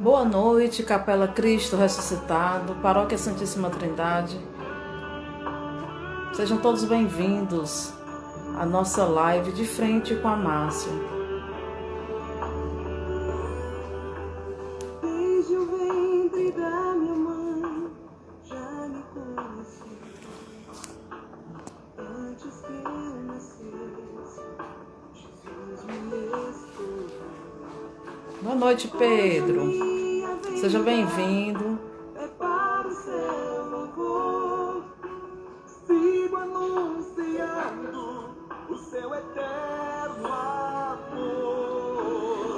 Boa noite, Capela Cristo Ressuscitado, Paróquia Santíssima Trindade. Sejam todos bem-vindos à nossa live de frente com a Márcia. Desde o ventre da minha mãe, já me conheci. Antes que eu nascesse, Jesus me escolheu. Boa noite, Pedro. Seja bem-vindo. É para o seu louvor, sigo anunciando o seu eterno amor.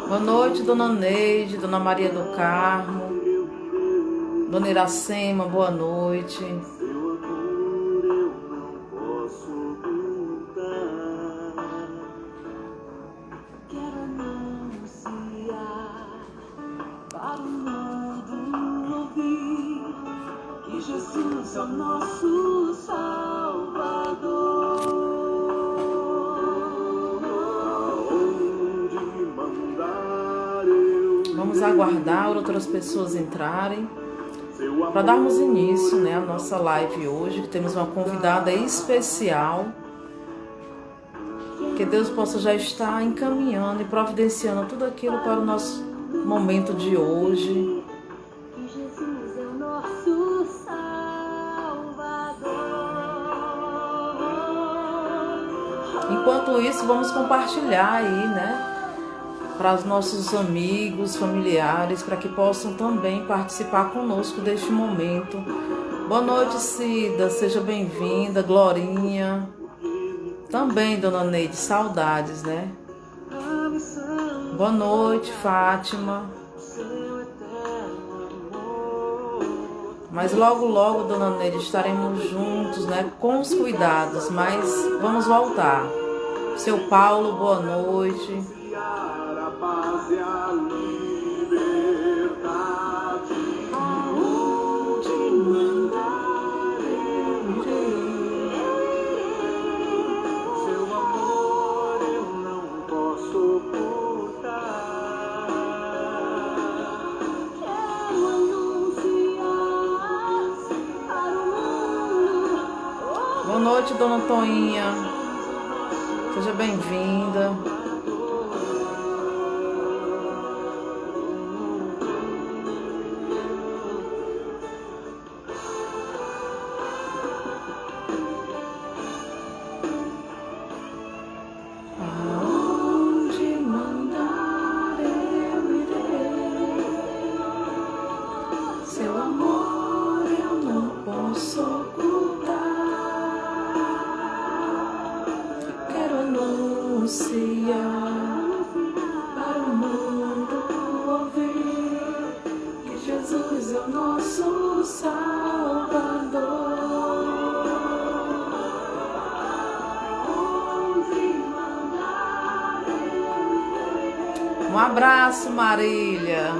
Boa noite, Dona Neide, Dona Maria do Carmo, Dona Iracema, boa noite. Seu amor eu não posso ocultar. Quero anunciar para o mundo ouvir que Jesus é o nosso Salvador. Onde mandar eu Vamos aguardar outras pessoas entrarem para darmos início, à nossa live hoje, que temos uma convidada especial. Que Deus possa já estar encaminhando e providenciando tudo aquilo para o nosso momento de hoje. que Jesus é o nosso Salvador. Enquanto isso, vamos compartilhar aí, para os nossos amigos, familiares, para que possam também participar conosco deste momento. Boa noite, Cida, seja bem-vinda, Glorinha. Também, Dona Neide, saudades, Boa noite, Fátima. Mas logo, logo, Dona Neide, estaremos juntos, com os cuidados, mas vamos voltar. Seu Paulo, boa noite. A paz e a liberdade. Aonde mandar eu irei. Seu amor eu não posso ocultar. Quero anunciar para o mundo. Boa noite, Dona Toinha. Seja bem-vinda. Aonde mandar eu irei. Seu amor eu não posso ocultar. Quero anunciar para o mundo ouvir que Jesus é o nosso Salvador. Um abraço, Marília.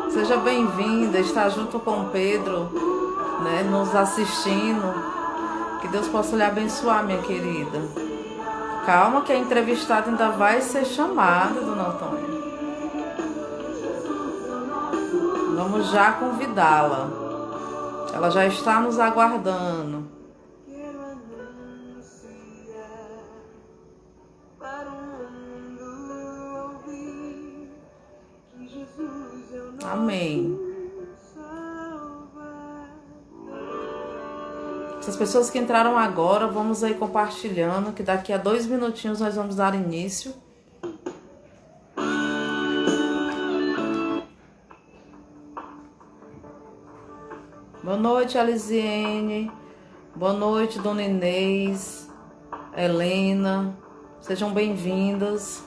Seja bem-vinda, está junto com o Pedro, nos assistindo. Que Deus possa lhe abençoar, minha querida. Calma que a entrevistada ainda vai ser chamada, Dona Antônia. Vamos já convidá-la. Ela já está nos aguardando. Quero anunciar para o mundo ouvir que Jesus é o nosso Amém. Salvador. Essas pessoas que entraram agora, vamos aí compartilhando, que daqui a 2 minutinhos nós vamos dar início. Boa noite, Alisiene. Boa noite, Dona Inês, Helena. Sejam bem-vindas.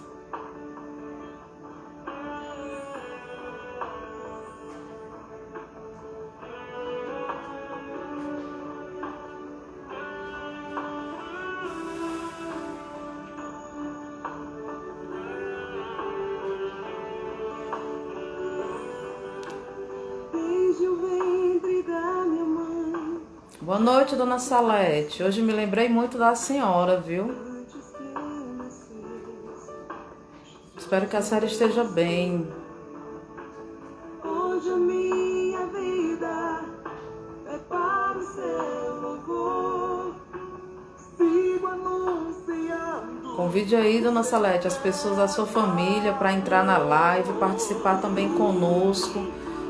Desde o ventre da minha mãe, Boa noite, Dona Salete. Hoje me lembrei muito da senhora, viu? antes que eu nascesse, Espero que a senhora esteja bem. onde Convide aí, Dona Salete, as pessoas da sua família para entrar na live, participar também conosco.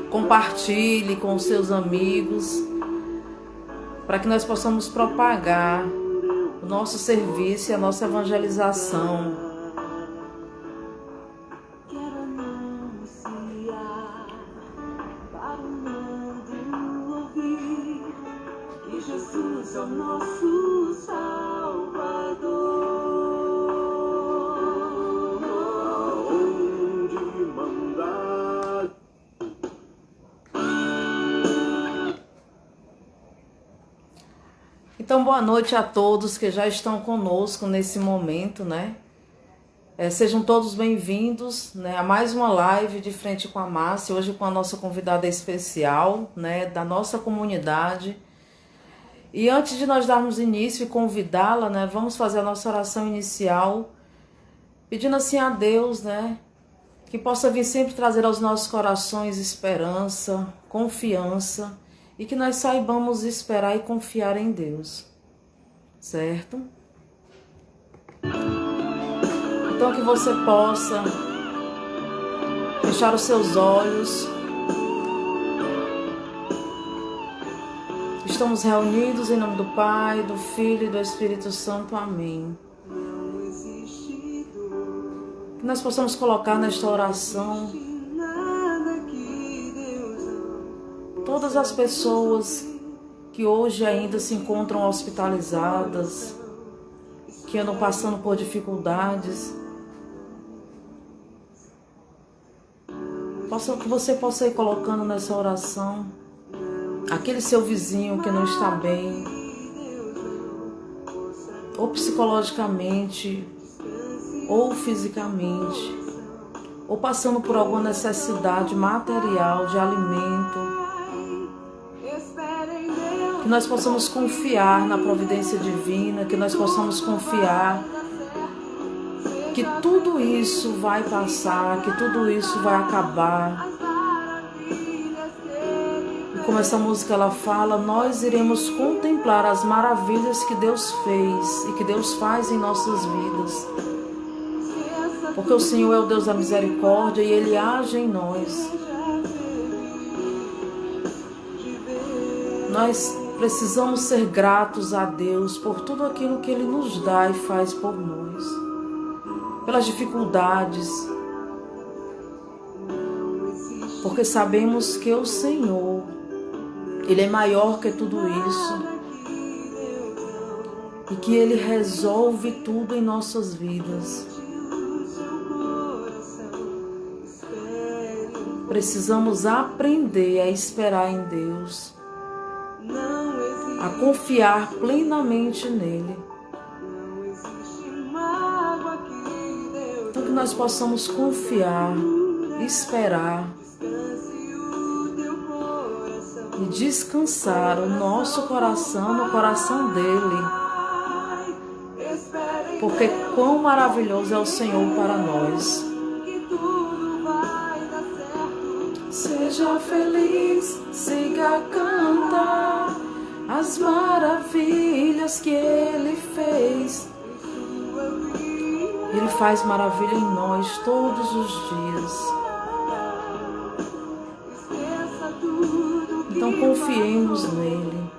Compartilhe com os seus amigos, para que nós possamos propagar o nosso serviço e a nossa evangelização. Quero anunciar para o mundo ouvir que Jesus é o nosso Salvador. Onde mandar. Então, boa noite a todos que já estão conosco nesse momento, né? Sejam todos bem-vindos, né, a mais uma live de Frente com a Márcia, hoje com a nossa convidada especial, né, da nossa comunidade. E antes de nós darmos início e convidá-la, né, vamos fazer a nossa oração inicial, pedindo assim a Deus, né, que possa vir sempre trazer aos nossos corações esperança, confiança, e que nós saibamos esperar e confiar em Deus, certo? Então que você possa fechar os seus olhos. Estamos reunidos em nome do Pai, do Filho e do Espírito Santo. Amém. Que nós possamos colocar nesta oração todas as pessoas que hoje ainda se encontram hospitalizadas, que andam passando por dificuldades. Que você possa ir colocando nessa oração aquele seu vizinho que não está bem, ou psicologicamente, ou fisicamente, ou passando por alguma necessidade material, de alimento. Que nós possamos confiar na providência divina, que nós possamos confiar que tudo isso vai passar, que tudo isso vai acabar. E como essa música ela fala, nós iremos contemplar as maravilhas que Deus fez e que Deus faz em nossas vidas. Porque o Senhor é o Deus da misericórdia e Ele age em nós. Nós precisamos ser gratos a Deus por tudo aquilo que Ele nos dá e faz por nós. Pelas dificuldades. Porque sabemos que o Senhor, Ele é maior que tudo isso. E que Ele resolve tudo em nossas vidas. Precisamos aprender a esperar em Deus. A confiar plenamente nele. Então que nós possamos confiar, esperar e descansar o nosso coração no coração dele. Porque quão maravilhoso é o Senhor para nós. Seja feliz, siga a cantar as maravilhas que Ele fez. Ele faz maravilha em nós todos os dias. Então confiemos nele.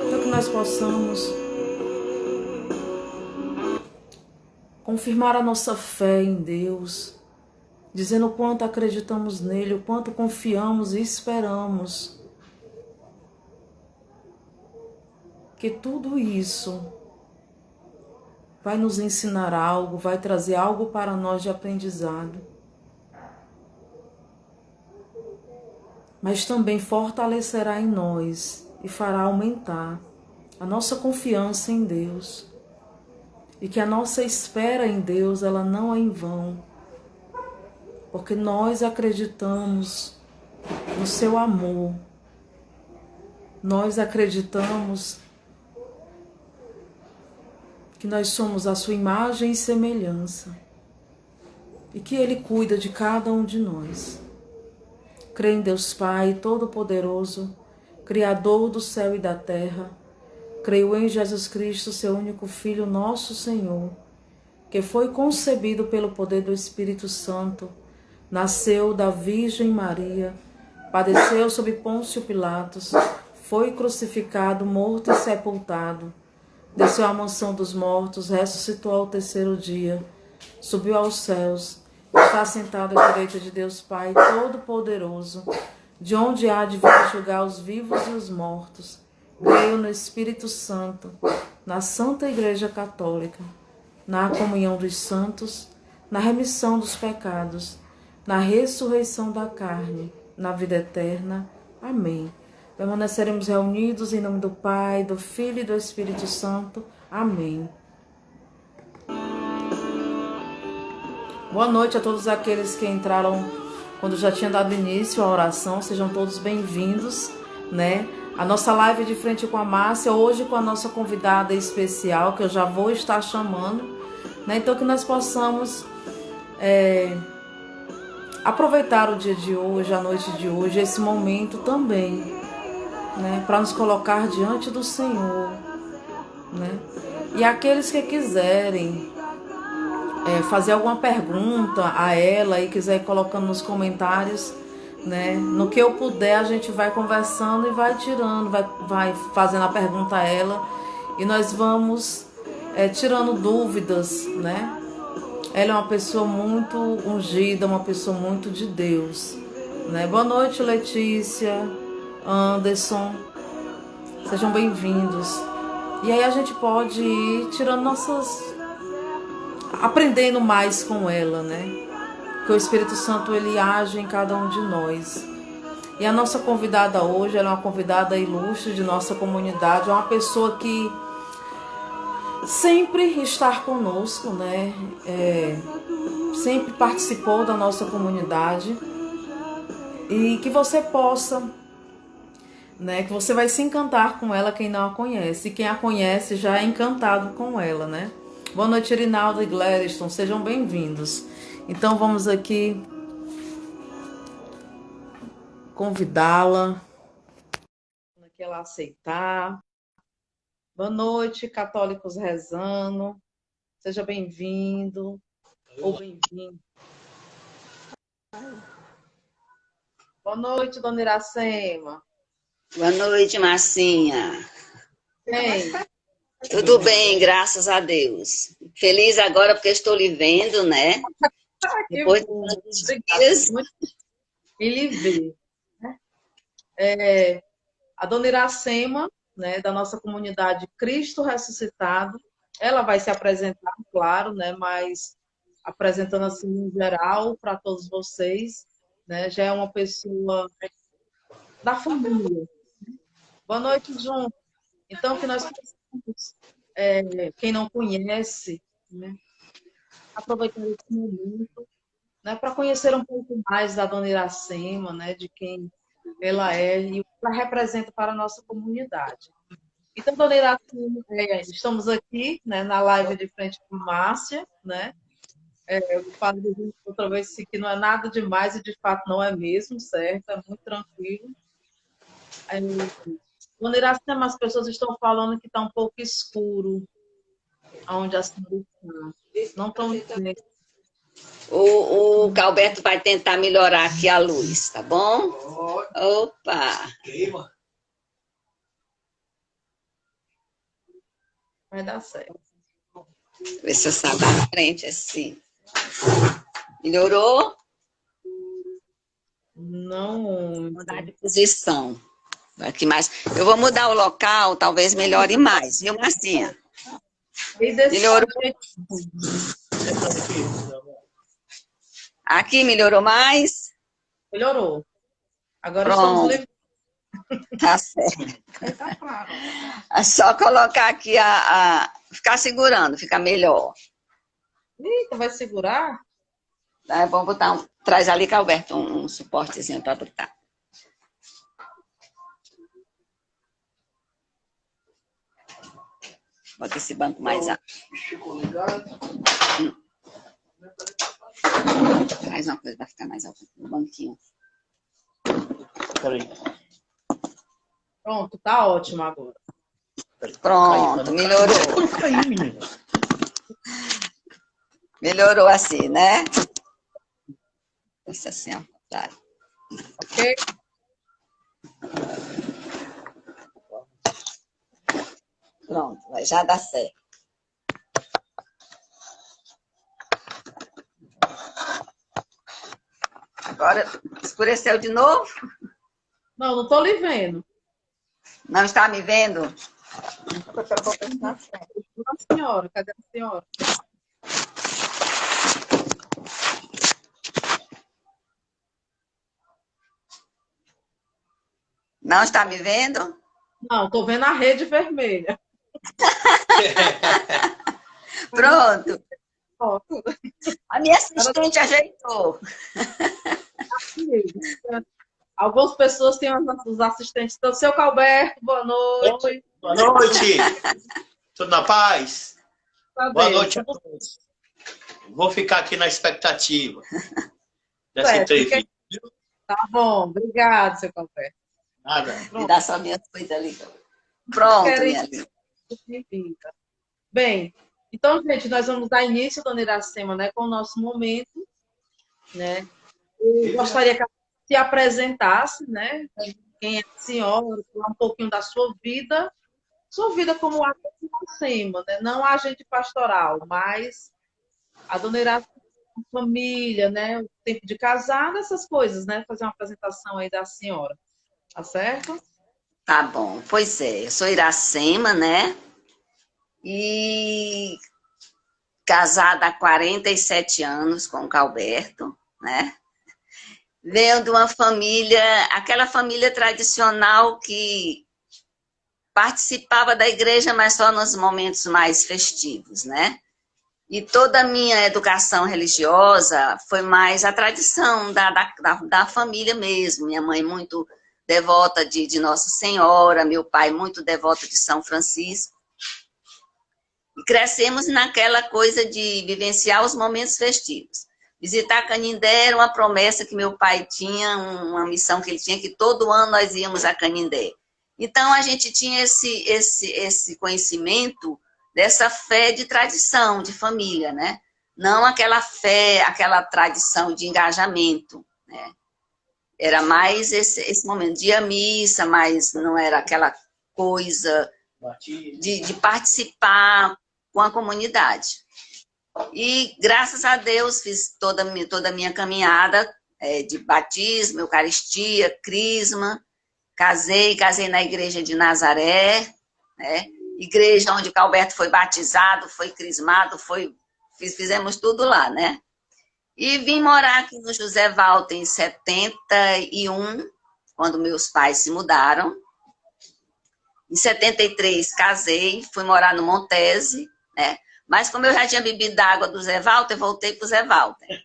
Para que nós possamos confirmar a nossa fé em Deus, dizendo o quanto acreditamos nele, o quanto confiamos e esperamos que tudo isso vai nos ensinar algo, vai trazer algo para nós de aprendizado, mas também fortalecerá em nós e fará aumentar a nossa confiança em Deus, e que a nossa espera em Deus ela não é em vão, porque nós acreditamos no seu amor, nós acreditamos que nós somos a sua imagem e semelhança e que Ele cuida de cada um de nós. Creio em Deus Pai Todo-Poderoso, Criador do céu e da terra, Creio em Jesus Cristo, seu único Filho, nosso Senhor, que foi concebido pelo poder do Espírito Santo, nasceu da Virgem Maria, padeceu sob Pôncio Pilatos, foi crucificado, morto e sepultado, desceu à mansão dos mortos, ressuscitou ao terceiro dia, subiu aos céus, está sentado à direita de Deus Pai Todo-Poderoso, de onde há de vir julgar os vivos e os mortos. Creio no Espírito Santo, na Santa Igreja Católica, na comunhão dos santos, na remissão dos pecados, na ressurreição da carne, na vida eterna. Amém. Permaneceremos reunidos em nome do Pai, do Filho e do Espírito Santo. Amém. Boa noite a todos aqueles que entraram quando já tinha dado início à oração. Sejam todos bem-vindos, né? A nossa live de frente com a Márcia, hoje com a nossa convidada especial, que eu já vou estar chamando, né? Então que nós possamos aproveitar o dia de hoje, a noite de hoje, esse momento também, né? Para nos colocar diante do Senhor, né? E aqueles que quiserem fazer alguma pergunta a ela e quiser ir colocando nos comentários, né? No que eu puder, a gente vai conversando e vai tirando, vai fazendo a pergunta a ela e nós vamos tirando dúvidas, né? Ela é uma pessoa muito ungida, uma pessoa muito de Deus, né? Boa noite, Letícia, Anderson, sejam bem-vindos. E aí a gente pode ir tirando aprendendo mais com ela, né? Que o Espírito Santo ele age em cada um de nós. E a nossa convidada hoje, ela é uma convidada ilustre de nossa comunidade, é uma pessoa que sempre está conosco, né? Sempre participou da nossa comunidade e que você possa, né? Que você vai se encantar com ela, quem não a conhece, e quem a conhece já é encantado com ela, né? Boa noite, Irinaldo e Gladyston, sejam bem-vindos. Então vamos aqui convidá-la, que ela aceitar. Boa noite, católicos rezando. Seja bem-vindo ou bem-vindo. Boa noite, dona Iracema. Boa noite, Marcinha. Bem, Tudo bem, graças a Deus. Feliz agora porque estou lhe vendo, né? Depois de tantos dias. E lhe ver. A dona Iracema, né, da nossa comunidade Cristo Ressuscitado, ela vai se apresentar, claro, né, mas apresentando assim em geral para todos vocês, né, já é uma pessoa da família. Boa noite, João. Então, que nós possamos, quem não conhece, né, aproveitar esse momento, né, para conhecer um pouco mais da dona Iracema, né, de quem ela é e o que ela representa para a nossa comunidade. Então, dona Iracema, estamos aqui, né, na live de frente com Márcia, né? Eu falei outra vez que não é nada demais e de fato não é mesmo, certo? É muito tranquilo. Dona Iracema, as pessoas estão falando que está um pouco escuro onde a senhora está. Não estão dizendo. O Calberto vai tentar melhorar aqui a luz, tá bom? Opa! Vai dar certo. Ver se eu saio da frente assim. Melhorou? Não. Vou mudar de posição. Aqui mais. Eu vou mudar o local, talvez melhore mais, viu, Marcinha? Melhorou? Aqui melhorou mais? Melhorou. Agora Pronto. estamos livres. Tá certo. É só colocar aqui ficar segurando, fica melhor. Eita, vai segurar? É bom botar traz ali, Calberto, um suportezinho para botar. Bota esse banco mais alto. Traz uma coisa para ficar mais alto no banquinho. Pronto, tá ótimo agora. Pronto, melhorou. Caiu, menina. Melhorou assim, né? Isso assim, ó. Tá. Ok? Pronto, vai já dar certo. Agora, escureceu de novo? Não, não estou lhe vendo. Não está me vendo? A senhora, cadê a senhora? Não está me vendo? Não, estou vendo a rede vermelha. Pronto. Ó, A minha assistente ajeitou. algumas pessoas têm os assistentes. Então, seu Calberto, boa noite. Boa noite. Tudo na paz? Boa noite a todos. Vou ficar aqui na expectativa dessa entrevista. Tá bom, obrigado, seu Calberto. Nada. Me dá só minhas coisas ali. Pronto, minha linda. Bem, então, gente, nós vamos dar início, dona Iracema, né, com o nosso momento, né? Eu gostaria que ela se apresentasse, né? Quem é a senhora, falar um pouquinho da sua vida como a Iracema, né? Não a agente pastoral, mas a dona Iracema, a família, né? O tempo de casada, essas coisas, né? Fazer uma apresentação aí da senhora, tá certo? Tá bom, pois é. Eu sou Iracema, né? E casada há 47 anos com o Calberto, né? Venho de uma família, aquela família tradicional que participava da igreja, mas só nos momentos mais festivos, né? E toda a minha educação religiosa foi mais a tradição da família mesmo. Minha mãe muito devota de Nossa Senhora, meu pai muito devoto de São Francisco. E crescemos naquela coisa de vivenciar os momentos festivos. Visitar Canindé era uma promessa que meu pai tinha, uma missão que ele tinha, que todo ano nós íamos a Canindé. Então, a gente tinha esse conhecimento dessa fé de tradição, de família, né? Não aquela fé, aquela tradição de engajamento, né? Era mais esse momento de ir à missa, mas não era aquela coisa de participar com a comunidade. E, graças a Deus, fiz toda a minha caminhada de batismo, eucaristia, crisma, casei na igreja de Nazaré, né? Igreja onde o Calberto foi batizado, foi crismado, fizemos tudo lá, né? E vim morar aqui no José Walter em 71, quando meus pais se mudaram. Em 73 casei, fui morar no Montese, né? Mas como eu já tinha bebido da água do Zé Walter, voltei para o Zé Walter.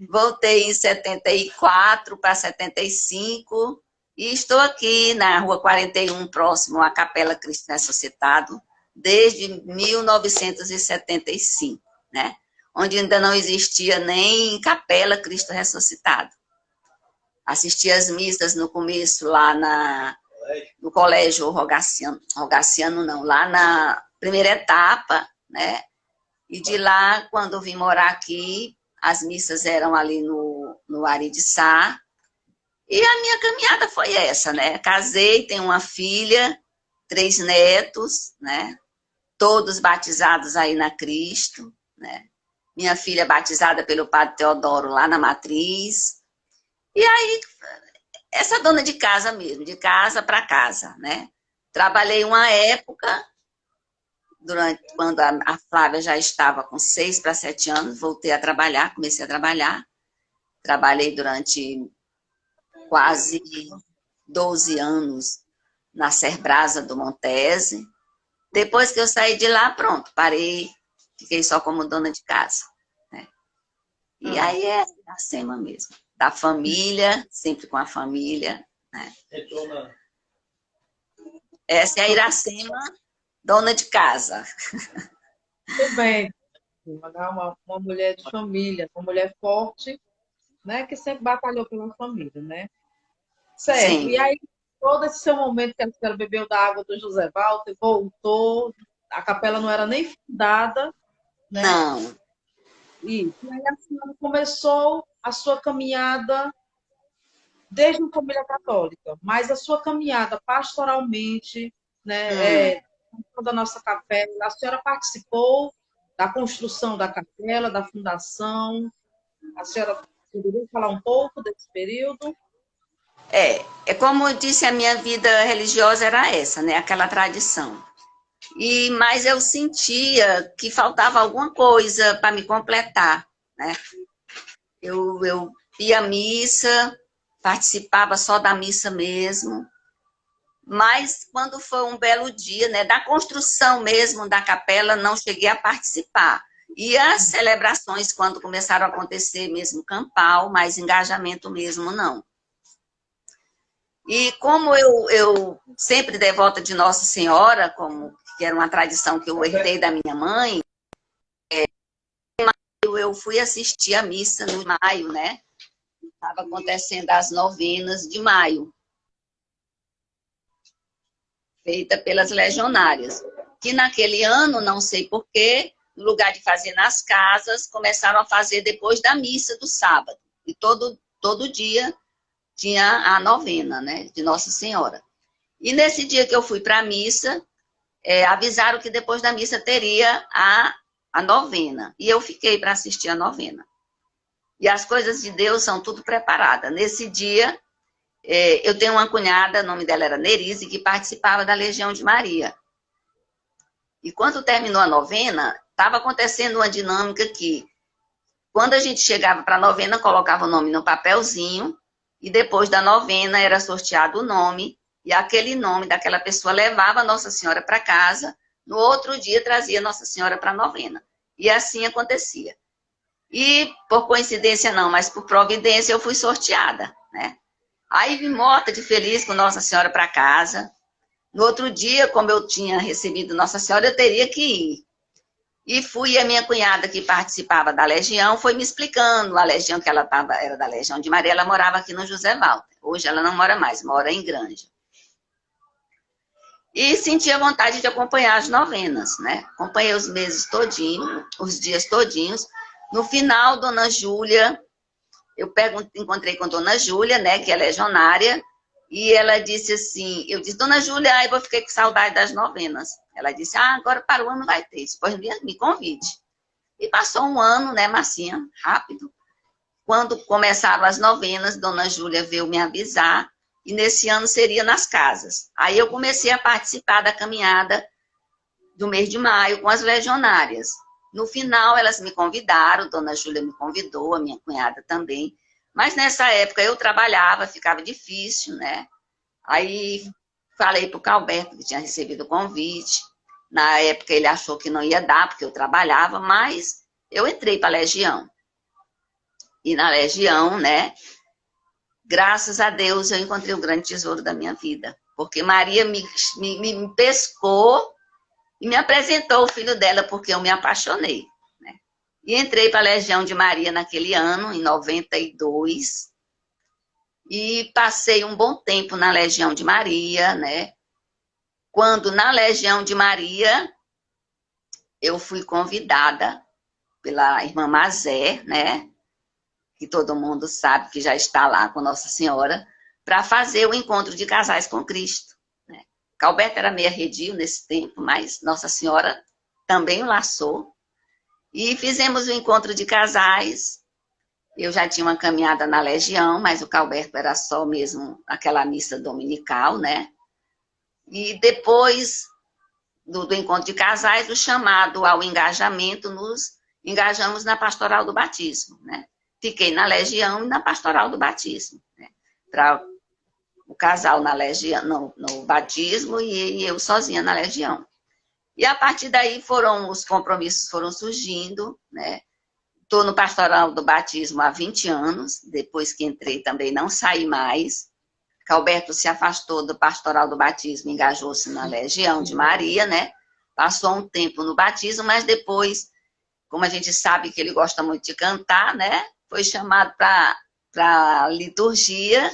Voltei em 74 para 75 e estou aqui na Rua 41, próximo à Capela Cristo Ressuscitado, desde 1975, né? Onde ainda não existia nem Capela Cristo Ressuscitado. Assisti as missas no começo lá no Colégio Rogaciano não, lá na primeira etapa, né? E de lá, quando eu vim morar aqui, as missas eram ali no Aridiçá. E a minha caminhada foi essa, né? Casei, tenho uma filha, 3 netos, né? Todos batizados aí na Cristo, né? Minha filha batizada pelo Padre Teodoro lá na Matriz. E aí, essa dona de casa mesmo, de casa para casa, né? Trabalhei uma época, quando a Flávia já estava com 6 para 7 anos, voltei a trabalhar, comecei a trabalhar. Trabalhei durante quase 12 anos na Serbrasa do Montese. Depois que eu saí de lá, pronto, parei, fiquei só como dona de casa, né? E aí é a Sema mesmo, da família, sempre com a família, né? Essa é a Iracema, dona de casa. Tudo bem. Uma mulher de família, uma mulher forte, né? Que sempre batalhou pela família, né? Certo. Sim. E aí, todo esse seu momento que a senhora bebeu da água do José Walter, voltou, a capela não era nem fundada, né? Não. E aí a senhora começou a sua caminhada desde uma família católica, mas a sua caminhada pastoralmente, né, da nossa capela, a senhora participou da construção da capela, da fundação, a senhora poderia falar um pouco desse período? É como eu disse, a minha vida religiosa era essa, né? Aquela tradição. Mas eu sentia que faltava alguma coisa para me completar, né? Eu ia à missa, participava só da missa mesmo, mas quando foi um belo dia, né, da construção mesmo da capela, não cheguei a participar. E as celebrações, quando começaram a acontecer mesmo, campal, mais engajamento mesmo, não. E como eu sempre devota de Nossa Senhora, que era uma tradição que eu herdei da minha mãe, eu fui assistir a missa no maio, né? Estava acontecendo as novenas de maio, feita pelas legionárias. Que naquele ano, não sei porquê, no lugar de fazer nas casas, começaram a fazer depois da missa do sábado. E todo dia tinha a novena, né, de Nossa Senhora. E nesse dia que eu fui para a missa, avisaram que depois da missa teria a novena. E eu fiquei para assistir a novena. E as coisas de Deus são tudo preparadas. Nesse dia, eu tenho uma cunhada, o nome dela era Nerise, que participava da Legião de Maria. E quando terminou a novena, estava acontecendo uma dinâmica que, quando a gente chegava para a novena, colocava o nome no papelzinho, e depois da novena era sorteado o nome, e aquele nome daquela pessoa levava a Nossa Senhora para casa, no outro dia trazia Nossa Senhora para a novena. E assim acontecia. E, por coincidência não, mas por providência, eu fui sorteada, né? Aí vim morta de feliz com Nossa Senhora para casa. No outro dia, como eu tinha recebido Nossa Senhora, eu teria que ir. E fui, a minha cunhada que participava da Legião, foi me explicando a Legião que ela estava, era da Legião de Maria, ela morava aqui no José Walter. Hoje ela não mora mais, mora em Granja. E senti a vontade de acompanhar as novenas, né? Acompanhei os meses todinhos, os dias todinhos. No final, Dona Júlia, eu encontrei com Dona Júlia, né, que é legionária, e ela disse assim, eu disse, Dona Júlia, eu fiquei com saudade das novenas. Ela disse, agora para o ano vai ter, depois me convide. E passou um ano, né, Marcinha, rápido. Quando começaram as novenas, Dona Júlia veio me avisar, e nesse ano seria nas casas. Aí eu comecei a participar da caminhada do mês de maio com as legionárias. No final, elas me convidaram, Dona Júlia me convidou, a minha cunhada também. Mas nessa época eu trabalhava, ficava difícil, né? Aí falei para o Calberto que tinha recebido o convite. Na época ele achou que não ia dar, porque eu trabalhava, mas eu entrei para a Legião. E na Legião, né? Graças a Deus eu encontrei o grande tesouro da minha vida. Porque Maria me pescou e me apresentou o filho dela, porque eu me apaixonei. Né? E entrei para a Legião de Maria naquele ano, em 92. E passei um bom tempo na Legião de Maria, né? Quando na Legião de Maria, eu fui convidada pela irmã Mazé, né? Que todo mundo sabe que já está lá com Nossa Senhora, para fazer o encontro de casais com Cristo. Né? Calberto era meio arredio nesse tempo, mas Nossa Senhora também o laçou. E fizemos o encontro de casais. Eu já tinha uma caminhada na Legião, mas o Calberto era só mesmo aquela missa dominical, né? E depois do encontro de casais, o chamado ao engajamento, nos engajamos na pastoral do batismo, né? Fiquei na Legião e na pastoral do batismo, né? Para o casal na Legião, no batismo e eu sozinha na Legião. E a partir daí os compromissos foram surgindo, né? Estou no pastoral do batismo há 20 anos, depois que entrei também não saí mais. Calberto se afastou do pastoral do batismo, engajou-se na Legião de Maria, né? Passou um tempo no batismo, mas depois, como a gente sabe que ele gosta muito de cantar, né? Foi chamado para para a liturgia,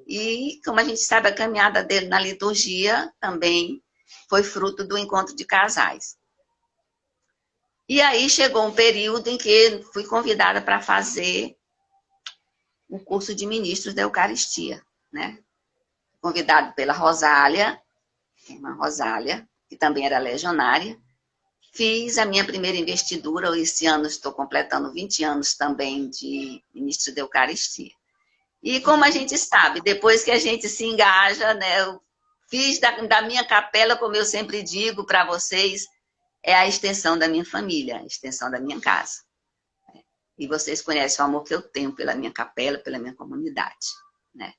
e, como a gente sabe, a caminhada dele na liturgia também foi fruto do encontro de casais. E aí chegou um período em que fui convidada para fazer o curso de ministros da Eucaristia, né? Convidado pela Rosália, a irmã Rosália, que também era legionária. Fiz a minha primeira investidura, esse ano estou completando 20 anos também de ministro da Eucaristia. E como a gente sabe, depois que a gente se engaja, né, eu fiz da minha capela, como eu sempre digo para vocês, é a extensão da minha família, a extensão da minha casa. E vocês conhecem o amor que eu tenho pela minha capela, pela minha comunidade, né?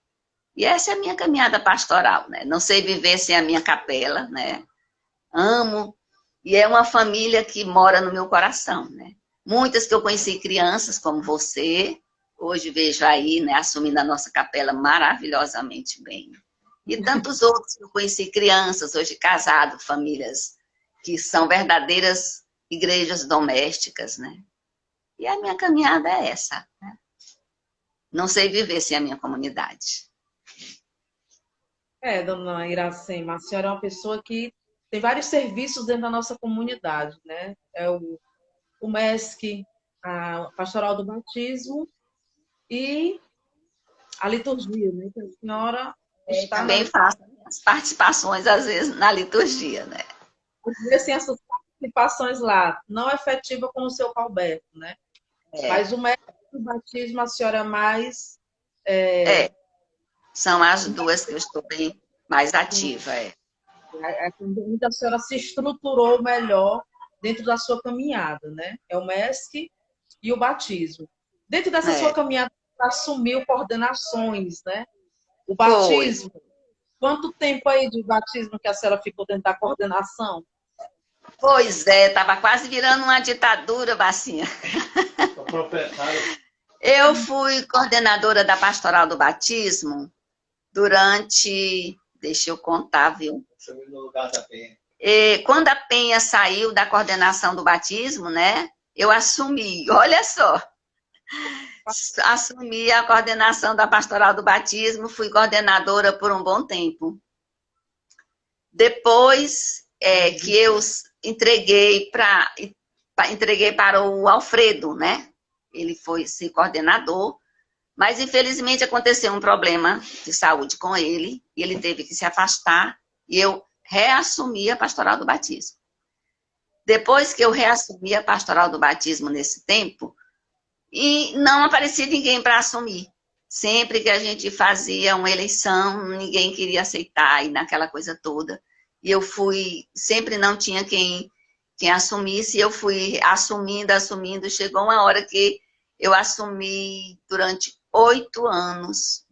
E essa é a minha caminhada pastoral, né? Não sei viver sem a minha capela, né? Amo, e é uma família que mora no meu coração, né? Muitas que eu conheci crianças, como você, hoje vejo aí, né, assumindo a nossa capela maravilhosamente bem. E tantos outros que eu conheci crianças, hoje casados, famílias que são verdadeiras igrejas domésticas, né? E a minha caminhada é essa, né? Não sei viver sem a minha comunidade. Dona Iracema, a senhora é uma pessoa que tem vários serviços dentro da nossa comunidade, né? É o MESC, a Pastoral do Batismo e a liturgia, né? Que a senhora está Também faço as participações, às vezes, na liturgia, né? assim, essas participações lá, não efetiva com o seu Calberto, né? Mas o MESC do Batismo, a senhora mais... São as duas que eu estou bem mais ativa, a senhora se estruturou melhor dentro da sua caminhada, né? É o MESC e o batismo. Dentro dessa sua caminhada, você assumiu coordenações, né? O batismo. Foi. Quanto tempo aí de batismo que a senhora ficou dentro da coordenação? Pois é, estava quase virando uma ditadura, Bacinha. Eu fui coordenadora da Pastoral do Batismo durante... Deixa eu contar, viu? Quando a Penha saiu da coordenação do batismo, né? Eu assumi, olha só. Assumi a coordenação da Pastoral do Batismo, fui coordenadora por um bom tempo. Depois que eu entreguei para o Alfredo, né? Ele foi ser coordenador, mas infelizmente aconteceu um problema de saúde com ele, e ele teve que se afastar, e eu reassumi a Pastoral do Batismo. Depois que eu reassumi a Pastoral do Batismo nesse tempo, e não aparecia ninguém para assumir. Sempre que a gente fazia uma eleição, ninguém queria aceitar, e naquela coisa toda. E eu fui, sempre não tinha quem assumisse, e eu fui assumindo, chegou uma hora que eu assumi durante 8 anos,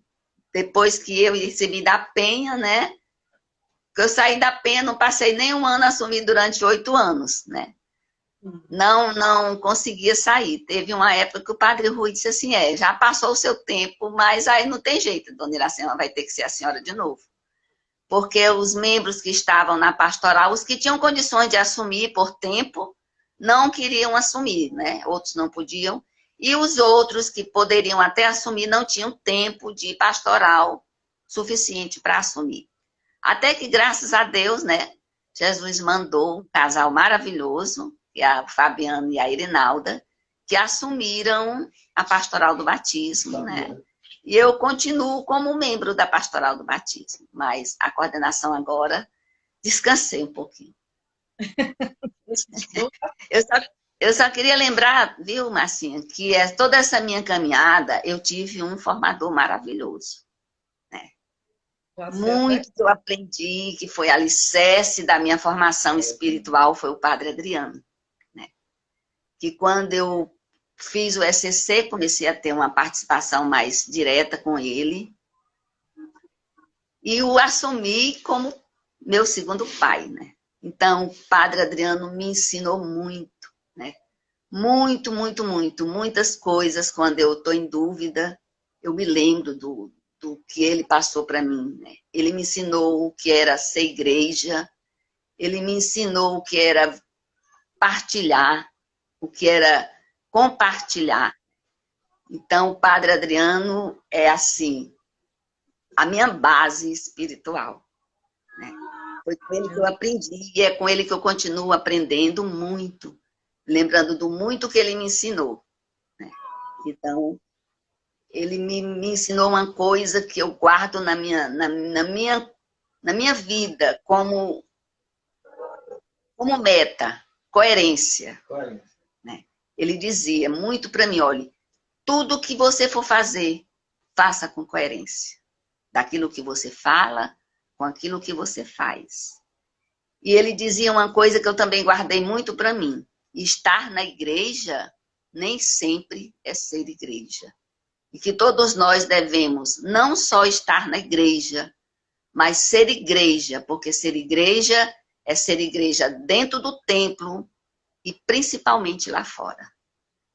depois que eu recebi da Penha, né? Que eu saí da Penha, não passei nem um ano a assumir durante 8 anos, né? Não conseguia sair. Teve uma época que o Padre Rui disse assim, já passou o seu tempo, mas aí não tem jeito, Dona Iracema vai ter que ser a senhora de novo. Porque os membros que estavam na pastoral, os que tinham condições de assumir por tempo, não queriam assumir, né? Outros não podiam. E os outros que poderiam até assumir não tinham tempo de pastoral suficiente para assumir. Até que, graças a Deus, né, Jesus mandou um casal maravilhoso, que é a Fabiana e a Irinalda, que assumiram a Pastoral do Batismo, né? E eu continuo como membro da Pastoral do Batismo, mas a coordenação agora, descansei um pouquinho. Eu só queria lembrar, viu, Marcinha, que toda essa minha caminhada, eu tive um formador maravilhoso. Né? Muito que eu aprendi, que foi alicerce da minha formação espiritual, foi o Padre Adriano. Né? Que quando eu fiz o SCC, comecei a ter uma participação mais direta com ele, e o assumi como meu segundo pai. Né? Então, o Padre Adriano me ensinou muito. Né? Muito, muito, muito. Muitas coisas, quando eu estou em dúvida, eu me lembro do que ele passou para mim. Né? Ele me ensinou o que era ser igreja, ele me ensinou o que era partilhar, o que era compartilhar. Então, o Padre Adriano é assim, a minha base espiritual, né? Foi com ele que eu aprendi e é com ele que eu continuo aprendendo muito, lembrando do muito que ele me ensinou, né? Então, ele me ensinou uma coisa que eu guardo na minha vida como meta, coerência, né? Ele dizia muito para mim, olha, tudo que você for fazer, faça com coerência, daquilo que você fala, com aquilo que você faz. E ele dizia uma coisa que eu também guardei muito para mim, estar na igreja nem sempre é ser igreja. E que todos nós devemos não só estar na igreja, mas ser igreja, porque ser igreja é ser igreja dentro do templo e principalmente lá fora.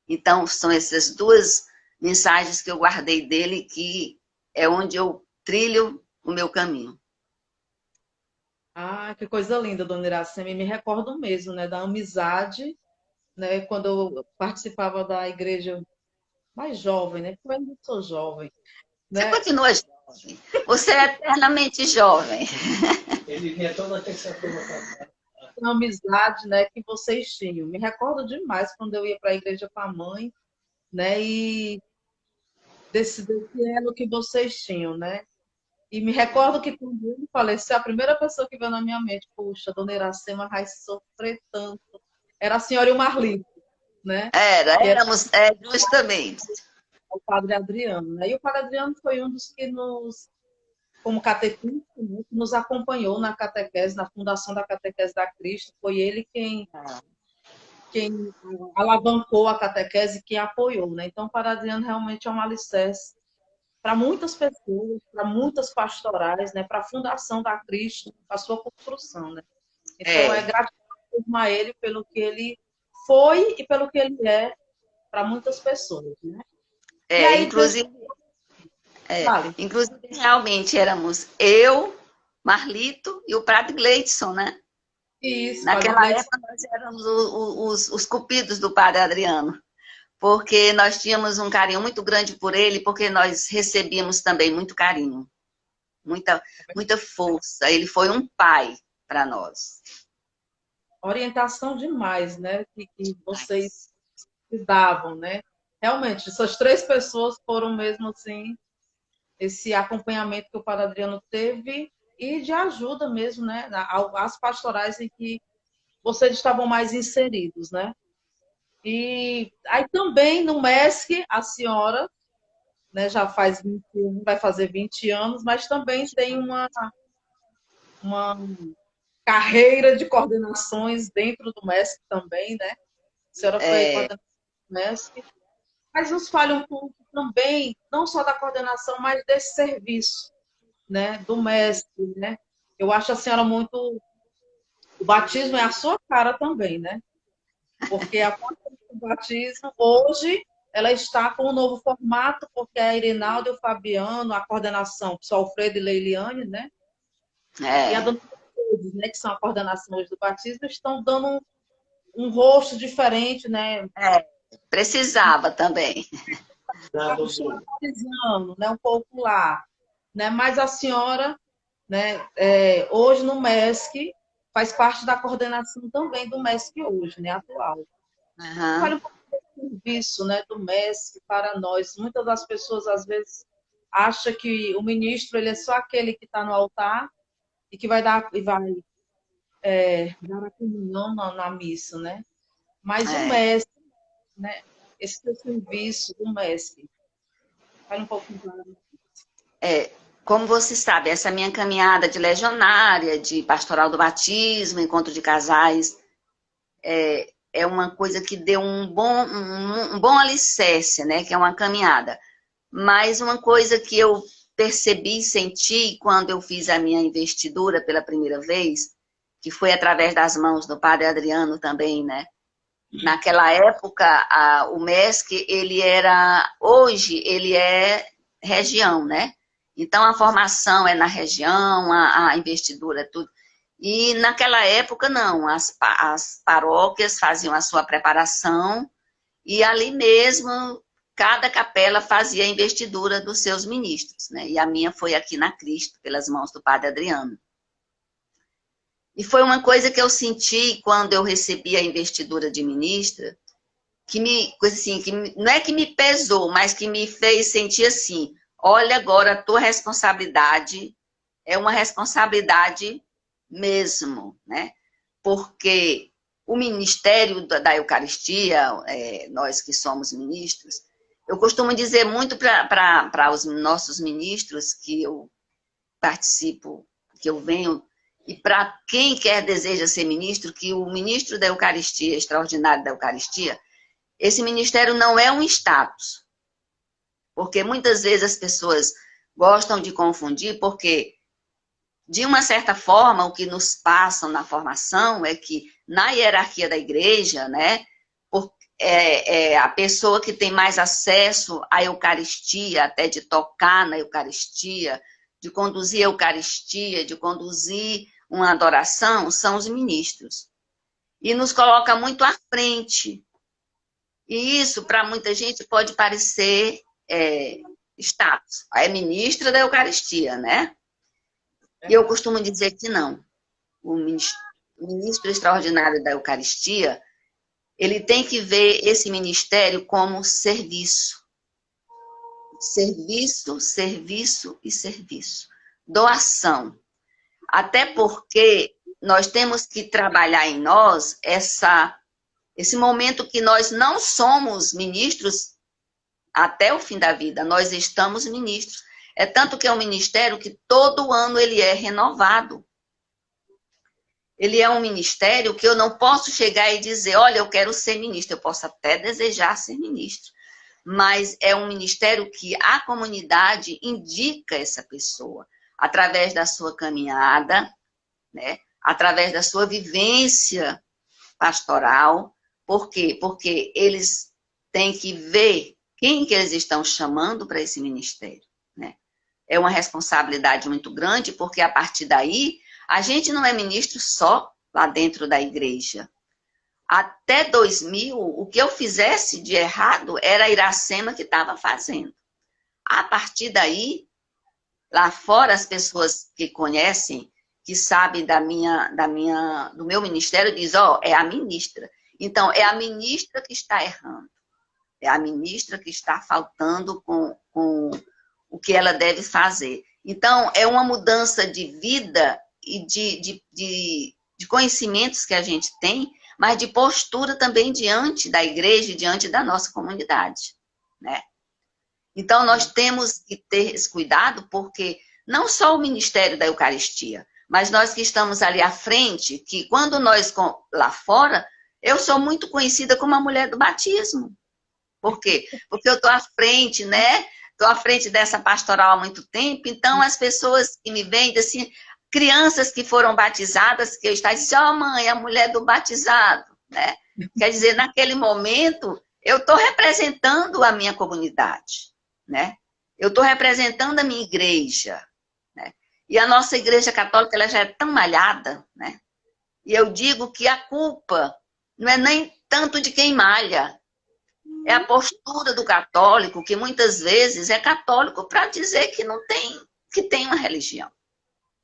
Então, são essas duas mensagens que eu guardei dele, que é onde eu trilho o meu caminho. Ah, que coisa linda, dona Iracema. E me recordo mesmo, né, da amizade, né, quando eu participava da igreja mais jovem, né, porque eu ainda sou jovem, Você né, continua jovem. Você é eternamente jovem. Ele vinha toda terça-feira. a amizade, né, que vocês tinham. Me recordo demais quando eu ia para a igreja com a mãe, né, e desse elo que vocês tinham, né. E me recordo que quando ele faleceu, a primeira pessoa que veio na minha mente, puxa, dona Iracema vai sofrer tanto. Era a senhora e o Marlito, né? Que era Éramos, justamente. o padre Adriano, né? E o padre Adriano foi um dos que nos, como catequista, né, que nos acompanhou na catequese, na fundação da Catequese da Cristo. Foi ele quem alavancou a catequese, quem apoiou, né? Então, o padre Adriano realmente é um alicerce para muitas pessoas, para muitas pastorais, né? Para a fundação da Cristo, para a sua construção, né? Então, é gratidão a ele pelo que ele foi e pelo que ele é para muitas pessoas, né? E aí, Inclusive, vale. inclusive, realmente éramos eu, Marlito e o padre Gleidson, né? Isso, Naquela época nós éramos os cupidos do padre Adriano, porque nós tínhamos um carinho muito grande por ele, porque nós recebíamos também muito carinho, muita força. Ele foi um pai para nós. Orientação demais, né? Que vocês se davam, né? Realmente, essas três pessoas foram mesmo assim, esse acompanhamento que o padre Adriano teve e de ajuda mesmo, né? As pastorais em que vocês estavam mais inseridos, né? E aí também no MESC, a senhora, né, já faz 21, vai fazer 20 anos, mas também tem uma carreira de coordenações dentro do MESC também, né? A senhora foi coordenadora do MESC. Mas nos fale um pouco também, não só da coordenação, mas desse serviço, né, do MESC, né? Eu acho a senhora muito... O batismo é a sua cara também, né? Porque a do batismo, hoje, ela está com um novo formato, porque a Irinaldo e o Fabiano, a coordenação, o pessoal Alfredo e Leiliane, né? E a dona Lourdes, né, que são a coordenação hoje do batismo, estão dando um rosto diferente, né? Precisava também. Atualizando, né, um pouco lá, né? Mas a senhora, né, hoje no MESC, faz parte da coordenação também do MESC hoje, né, atual. Fale um pouco do serviço, né, do MESC para nós. Muitas das pessoas, às vezes, acham que o ministro ele é só aquele que está no altar e que vai dar a comunhão na missa, né? Mas o MESC, né, esse seu serviço do MESC, fale um pouco para nós. Como você sabe, essa minha caminhada de legionária, de pastoral do batismo, encontro de casais, é uma coisa que deu um bom alicerce, né? Que é uma caminhada. Mas uma coisa que eu percebi, senti quando eu fiz a minha investidura pela primeira vez, que foi através das mãos do padre Adriano também, né? Naquela época, o MESC, hoje ele é região, né? Então, a formação é na região, a investidura é tudo. E naquela época, não, as paróquias faziam a sua preparação e ali mesmo cada capela fazia a investidura dos seus ministros, né? E a minha foi aqui na Cristo, pelas mãos do padre Adriano. E foi uma coisa que eu senti quando eu recebi a investidura de ministra, que não é que me pesou, mas que me fez sentir assim, olha, agora a tua responsabilidade é uma responsabilidade mesmo, né? Porque o ministério da Eucaristia, nós que somos ministros, eu costumo dizer muito para os nossos ministros que eu participo, que eu venho, e para quem deseja ser ministro, que o ministro da Eucaristia, extraordinário da Eucaristia, esse ministério não é um status. Porque muitas vezes as pessoas gostam de confundir, porque, de uma certa forma, o que nos passam na formação é que, na hierarquia da igreja, né, a pessoa que tem mais acesso à Eucaristia, até de tocar na Eucaristia, de conduzir a Eucaristia, de conduzir uma adoração, são os ministros. E nos coloca muito à frente. E isso, para muita gente, pode parecer status. É ministra da Eucaristia, né? E eu costumo dizer que não. O ministro extraordinário da Eucaristia, ele tem que ver esse ministério como serviço. Serviço, serviço e serviço. Doação. Até porque nós temos que trabalhar em nós esse momento que nós não somos ministros até o fim da vida. Nós estamos ministros. É tanto que é um ministério que todo ano ele é renovado. Ele é um ministério que eu não posso chegar e dizer, olha, eu quero ser ministro. Eu posso até desejar ser ministro. Mas é um ministério que a comunidade indica essa pessoa. Através da sua caminhada, né? Através da sua vivência pastoral. Por quê? Porque eles têm que ver quem que eles estão chamando para esse ministério, né? É uma responsabilidade muito grande, porque a partir daí, a gente não é ministro só lá dentro da igreja. Até 2000, o que eu fizesse de errado era a Iracema que estava fazendo. A partir daí, lá fora, as pessoas que conhecem, que sabem do meu ministério, dizem, é a ministra. Então, é a ministra que está errando. É a ministra que está faltando com o que ela deve fazer. Então, é uma mudança de vida e de conhecimentos que a gente tem, mas de postura também diante da igreja e diante da nossa comunidade, né? Então, nós temos que ter esse cuidado, porque não só o Ministério da Eucaristia, mas nós que estamos ali à frente, que quando nós, lá fora, eu sou muito conhecida como a mulher do batismo. Por quê? Porque eu estou à frente, né? Estou à frente dessa pastoral há muito tempo, então as pessoas que me veem, assim, crianças que foram batizadas, que eu estava dizendo, mãe, a mulher do batizado, né? Quer dizer, naquele momento, eu estou representando a minha comunidade, né? Eu estou representando a minha igreja, né? E a nossa igreja católica, ela já é tão malhada, né? E eu digo que a culpa não é nem tanto de quem malha, é a postura do católico, que muitas vezes é católico para dizer que não tem, que tem uma religião,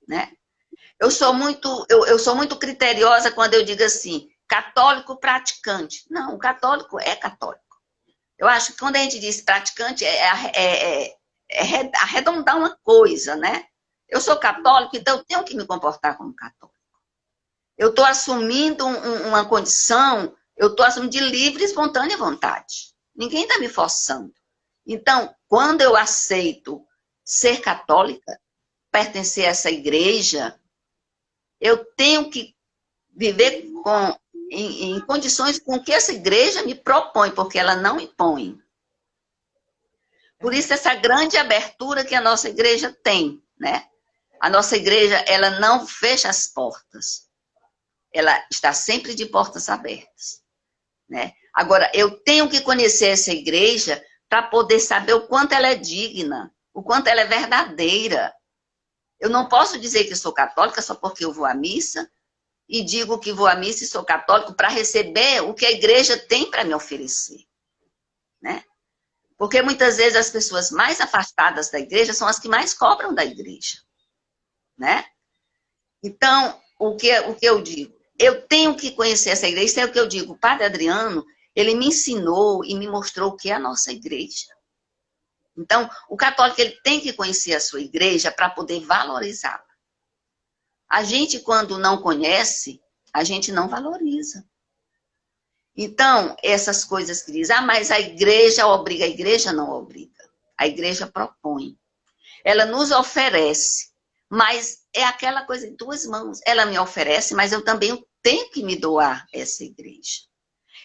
né? Eu sou muito criteriosa quando eu digo assim, católico praticante. Não, o católico é católico. Eu acho que quando a gente diz praticante, é arredondar uma coisa, né? Eu sou católico, então eu tenho que me comportar como católico. Eu estou assumindo uma condição, eu estou assumindo de livre e espontânea vontade. Ninguém está me forçando. Então, quando eu aceito ser católica, pertencer a essa igreja, eu tenho que viver em condições com que essa igreja me propõe, porque ela não impõe. Por isso, essa grande abertura que a nossa igreja tem, né? A nossa igreja, ela não fecha as portas. Ela está sempre de portas abertas, né? Agora, eu tenho que conhecer essa igreja para poder saber o quanto ela é digna, o quanto ela é verdadeira. Eu não posso dizer que sou católica só porque eu vou à missa e digo que vou à missa e sou católico para receber o que a igreja tem para me oferecer, né? Porque muitas vezes as pessoas mais afastadas da igreja são as que mais cobram da igreja, né? Então, o que eu digo? Eu tenho que conhecer essa igreja, isso é o que eu digo. O Padre Adriano, ele me ensinou e me mostrou o que é a nossa igreja. Então, o católico ele tem que conhecer a sua igreja para poder valorizá-la. A gente, quando não conhece, a gente não valoriza. Então, essas coisas que dizem, mas a igreja não obriga. A igreja propõe. Ela nos oferece, mas é aquela coisa em duas mãos. Ela me oferece, mas eu também tenho que me doar essa igreja.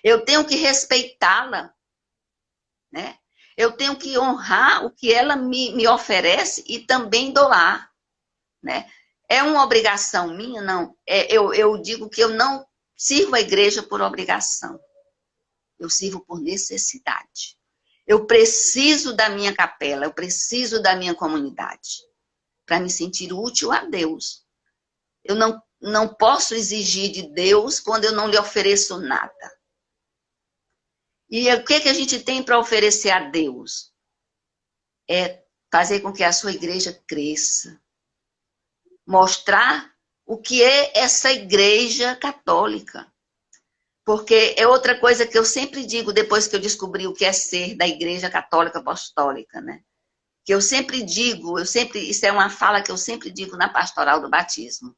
Eu tenho que respeitá-la, né? Eu tenho que honrar o que ela me oferece e também doar, né? É uma obrigação minha? Não. Eu digo que eu não sirvo a igreja por obrigação. Eu sirvo por necessidade. Eu preciso da minha capela, eu preciso da minha comunidade para me sentir útil a Deus. Eu não posso exigir de Deus quando eu não lhe ofereço nada. E o que a gente tem para oferecer a Deus? É fazer com que a sua igreja cresça. Mostrar o que é essa igreja católica. Porque é outra coisa que eu sempre digo, depois que eu descobri o que é ser da igreja católica apostólica, né? Que eu sempre digo, isso é uma fala que eu sempre digo na pastoral do batismo.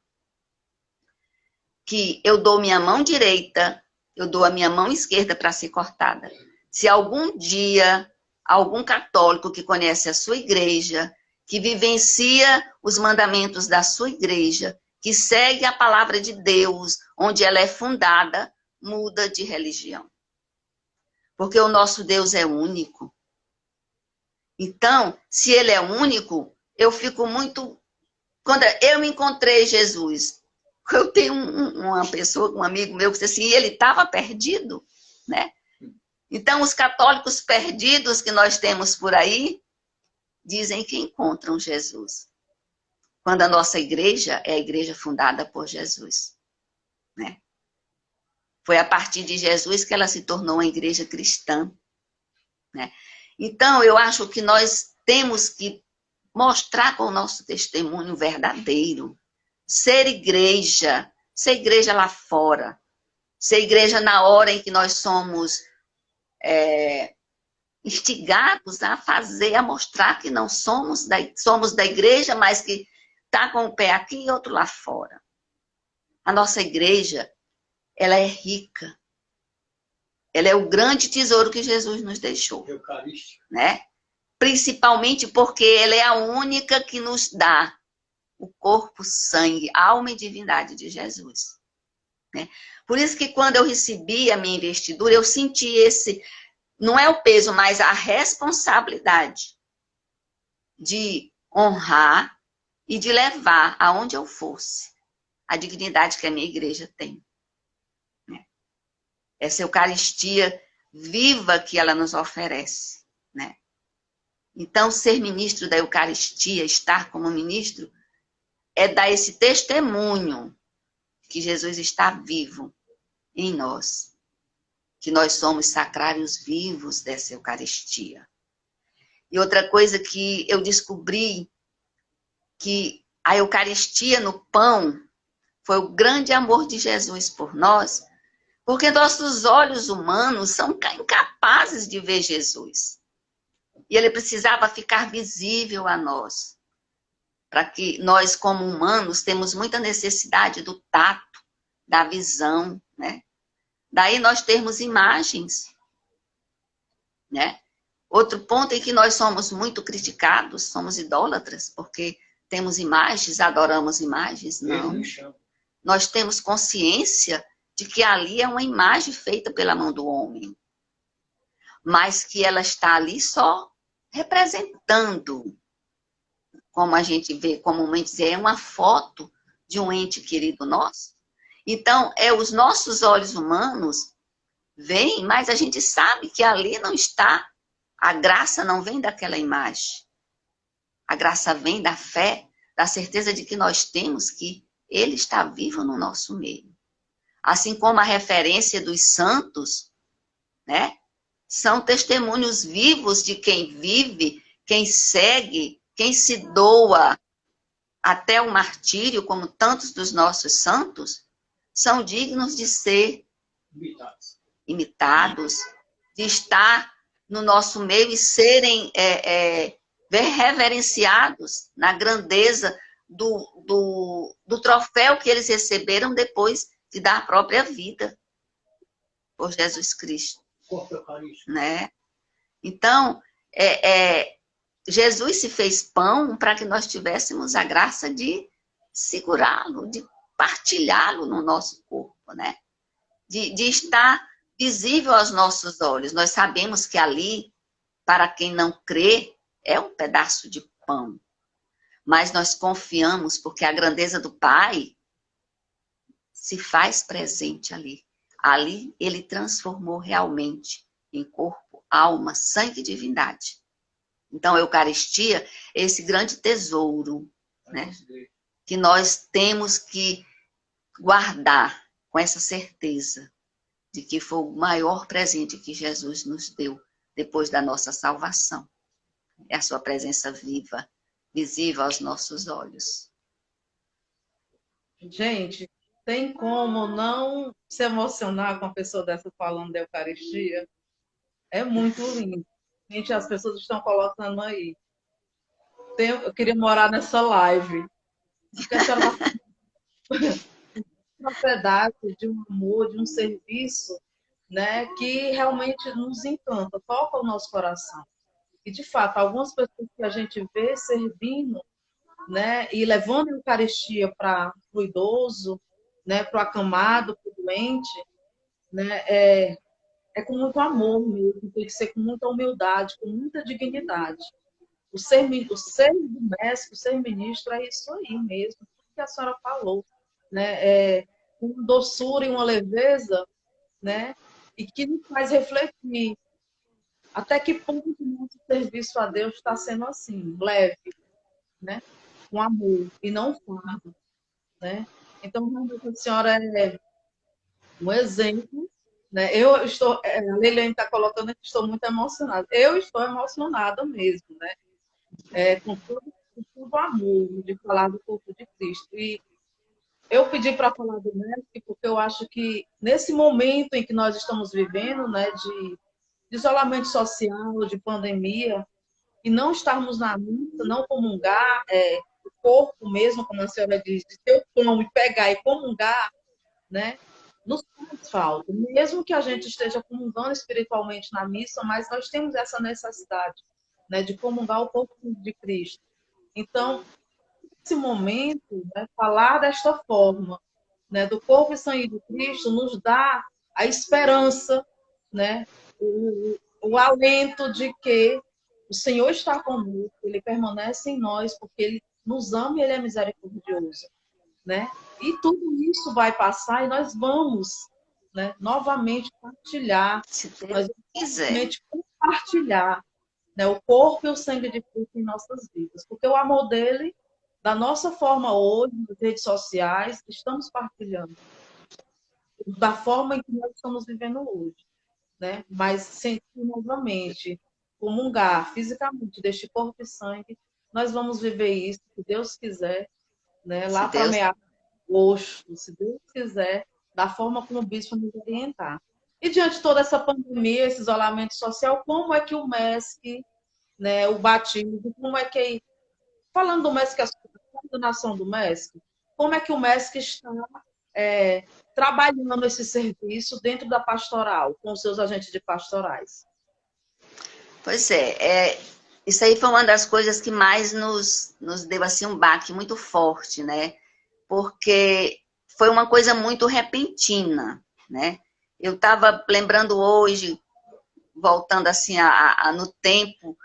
Que eu dou minha mão direita, eu dou a minha mão esquerda para ser cortada. Se algum dia, algum católico que conhece a sua igreja, que vivencia os mandamentos da sua igreja, que segue a palavra de Deus, onde ela é fundada, muda de religião. Porque o nosso Deus é único. Então, se ele é único, eu fico muito... Quando eu encontrei Jesus, eu tenho uma pessoa, um amigo meu, que disse assim, ele estava perdido, né? Então, os católicos perdidos que nós temos por aí, dizem que encontram Jesus. Quando a nossa igreja é a igreja fundada por Jesus, né? Foi a partir de Jesus que ela se tornou uma igreja cristã, né? Então, eu acho que nós temos que mostrar com o nosso testemunho verdadeiro. Ser igreja lá fora. Ser igreja na hora em que nós somos instigados a fazer, a mostrar que não somos da igreja, mas que está com o pé aqui e outro lá fora. A nossa igreja, ela é rica. Ela é o grande tesouro que Jesus nos deixou. Eucarística. Né? Principalmente porque ela é a única que nos dá o corpo, sangue, alma e divindade de Jesus. Né? Por isso que quando eu recebi a minha investidura, eu senti esse... Não é o peso, mas a responsabilidade de honrar e de levar aonde eu fosse a dignidade que a minha igreja tem. Né? Essa Eucaristia viva que ela nos oferece. Né? Então, ser ministro da Eucaristia, estar como ministro, é dar esse testemunho que Jesus está vivo em nós. Que nós somos sacrários vivos dessa Eucaristia. E outra coisa que eu descobri, que a Eucaristia no pão foi o grande amor de Jesus por nós, porque nossos olhos humanos são incapazes de ver Jesus. E ele precisava ficar visível a nós, para que nós, como humanos, temos muita necessidade do tato, da visão, né? Daí nós termos imagens, né? Outro ponto é que nós somos muito criticados, somos idólatras, porque temos imagens, adoramos imagens, não. Nós temos consciência de que ali é uma imagem feita pela mão do homem, mas que ela está ali só representando, como a gente vê comumente dizer, é uma foto de um ente querido nosso. Então, os nossos olhos humanos veem, mas a gente sabe que ali não está. A graça não vem daquela imagem. A graça vem da fé, da certeza de que nós temos que ele está vivo no nosso meio. Assim como a referência dos santos, né? são testemunhos vivos de quem vive, quem segue, quem se doa até o martírio, como tantos dos nossos santos, são dignos de ser imitados, de estar no nosso meio e serem reverenciados na grandeza do troféu que eles receberam depois de dar a própria vida por Jesus Cristo. Né? Então, Jesus se fez pão para que nós tivéssemos a graça de segurá-lo, de partilhá-lo no nosso corpo, né? De estar visível aos nossos olhos. Nós sabemos que ali, para quem não crê, é um pedaço de pão. Mas nós confiamos porque a grandeza do Pai se faz presente ali. Ali ele transformou realmente em corpo, alma, sangue e divindade. Então, a Eucaristia é esse grande tesouro, né, que nós temos que guardar com essa certeza de que foi o maior presente que Jesus nos deu depois da nossa salvação. É a sua presença viva, visível aos nossos olhos. Gente, tem como não se emocionar com uma pessoa dessa falando da Eucaristia? É muito lindo. Gente, as pessoas estão colocando aí. Eu queria morar nessa live. Porque a senhora vai propriedade de um amor, de um serviço, né, que realmente nos encanta, toca o nosso coração. E, de fato, algumas pessoas que a gente vê servindo, né, e levando a Eucaristia para o idoso, né, para o acamado, para o doente, né, é com muito amor mesmo, tem que ser com muita humildade, com muita dignidade. O ser do mestre, o ser ministro, é isso aí mesmo, tudo que a senhora falou, né, com uma doçura e uma leveza, né, e que nos faz refletir até que ponto o nosso serviço a Deus está sendo assim, leve, né, com amor e não fardo, né. Então, realmente, a senhora é um exemplo, né? Eu estou, a Leilene está colocando que estou muito emocionada. Eu estou emocionada mesmo, né? Com todo o amor de falar do corpo de Cristo. E eu pedi para falar do MESC porque eu acho que nesse momento em que nós estamos vivendo, né, de isolamento social, de pandemia, e não estarmos na missa, não comungar, o corpo mesmo, como a senhora diz, de ter o pão e pegar e comungar, né? Nos faz falta, mesmo que a gente esteja comungando espiritualmente na missa, mas nós temos essa necessidade, né, de comungar o corpo de Cristo. Então, nesse momento, né, falar desta forma, né, do corpo e sangue de Cristo, nos dá a esperança, né, o alento de que o Senhor está conosco, Ele permanece em nós, porque Ele nos ama e Ele é misericordioso, né? E tudo isso vai passar e nós vamos, né, novamente partilhar, Se nós Deus vamos quiser. novamente compartilhar, né, o corpo e o sangue de Cristo em nossas vidas. Porque o amor dele, da nossa forma hoje, nas redes sociais, estamos partilhando. Da forma em que nós estamos vivendo hoje, né? Mas sentir novamente, comungar fisicamente deste corpo e sangue, nós vamos viver isso, se Deus quiser, né? Lá para meados de agosto, se Deus quiser, da forma como o bispo nos orientar. E diante de toda essa pandemia, esse isolamento social, como é que o MESC, né, o batismo, como é que, falando do MESC, a coordenação do MESC, como é que o MESC está trabalhando esse serviço dentro da pastoral, com os seus agentes de pastorais? Pois isso aí foi uma das coisas que mais nos deu assim, um baque muito forte, né? Porque foi uma coisa muito repentina, né? Eu estava lembrando hoje, voltando assim no tempo,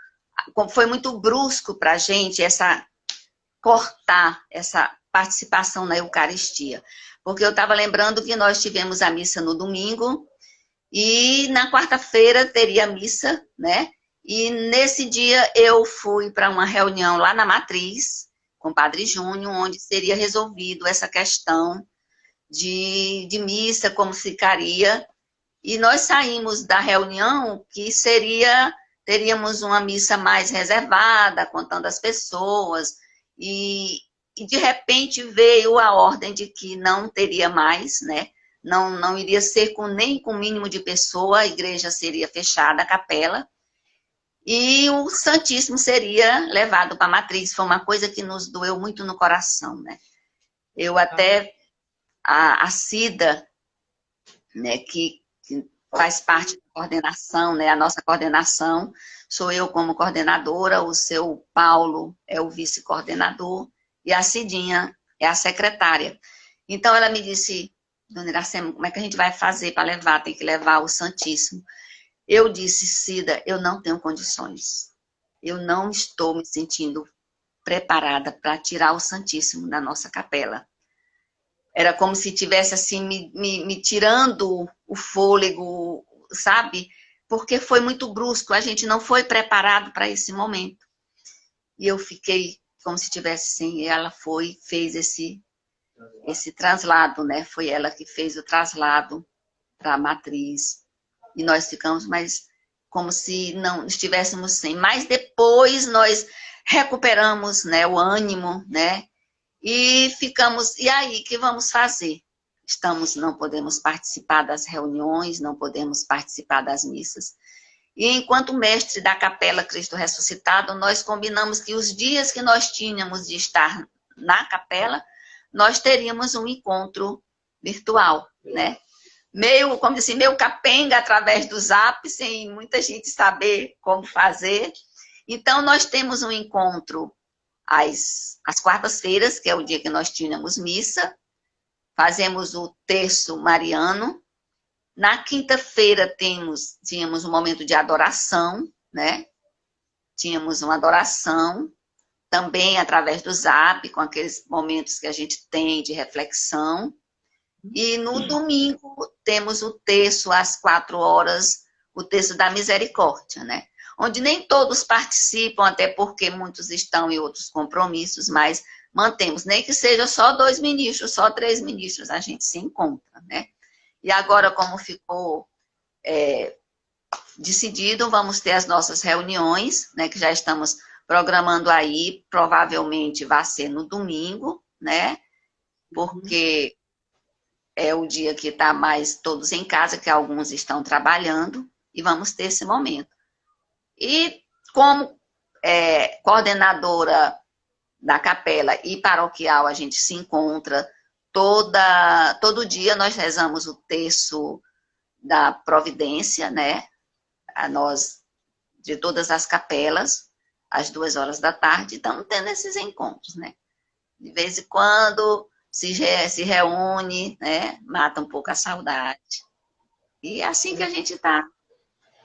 como foi muito brusco para a gente cortar essa participação na Eucaristia. Porque eu estava lembrando que nós tivemos a missa no domingo e na quarta-feira teria a missa, né? E nesse dia eu fui para uma reunião lá na Matriz, com o Padre Júnior, onde seria resolvido essa questão de missa, como ficaria. E nós saímos da reunião que teríamos uma missa mais reservada, contando as pessoas, e de repente veio a ordem de que não teria mais, né? Não iria ser nem com o mínimo de pessoa, a igreja seria fechada, a capela, e o Santíssimo seria levado para a matriz. Foi uma coisa que nos doeu muito no coração, né? Eu até, a Cida, né, que faz parte da coordenação, né, a nossa coordenação, sou eu como coordenadora, o seu Paulo é o vice-coordenador, e a Cidinha é a secretária. Então ela me disse, dona Iracema, como é que a gente vai fazer para levar? Tem que levar o Santíssimo. Eu disse, Cida, eu não tenho condições. Eu não estou me sentindo preparada para tirar o Santíssimo da nossa capela. Era como se tivesse assim me tirando o fôlego, sabe? Porque foi muito brusco, a gente não foi preparado para esse momento. E eu fiquei como se tivesse assim, e ela fez esse traslado, né? Foi ela que fez o traslado para a matriz. E nós ficamos, mas como se não estivéssemos sem. Mas depois nós recuperamos, né, o ânimo, né? E ficamos, e aí, o que vamos fazer? Não podemos participar das reuniões, não podemos participar das missas. E enquanto mestre da Capela Cristo Ressuscitado, nós combinamos que os dias que nós tínhamos de estar na capela, nós teríamos um encontro virtual, né? Meio, como assim, meio capenga através do Zap, sem muita gente saber como fazer. Então, nós temos um encontro às quartas-feiras, que é o dia que nós tínhamos missa, fazemos o terço mariano. Na quinta-feira tínhamos um momento de adoração, né? Tínhamos uma adoração, também através do Zap, com aqueles momentos que a gente tem de reflexão. E no domingo temos o terço às 4h, o terço da misericórdia, né? Onde nem todos participam, até porque muitos estão em outros compromissos, mas mantemos, nem que seja só 2 ministros, só 3 ministros, a gente se encontra, né? E agora, como ficou decidido, vamos ter as nossas reuniões, né, que já estamos programando aí, provavelmente vai ser no domingo, né? Porque é o dia que está mais todos em casa, que alguns estão trabalhando, e vamos ter esse momento. E como coordenadora da capela e paroquial, a gente se encontra todo dia, nós rezamos o terço da providência, né? Nós, de todas as capelas, às 14h, estamos tendo esses encontros, né? De vez em quando se reúne, né? Mata um pouco a saudade. E é assim que a gente está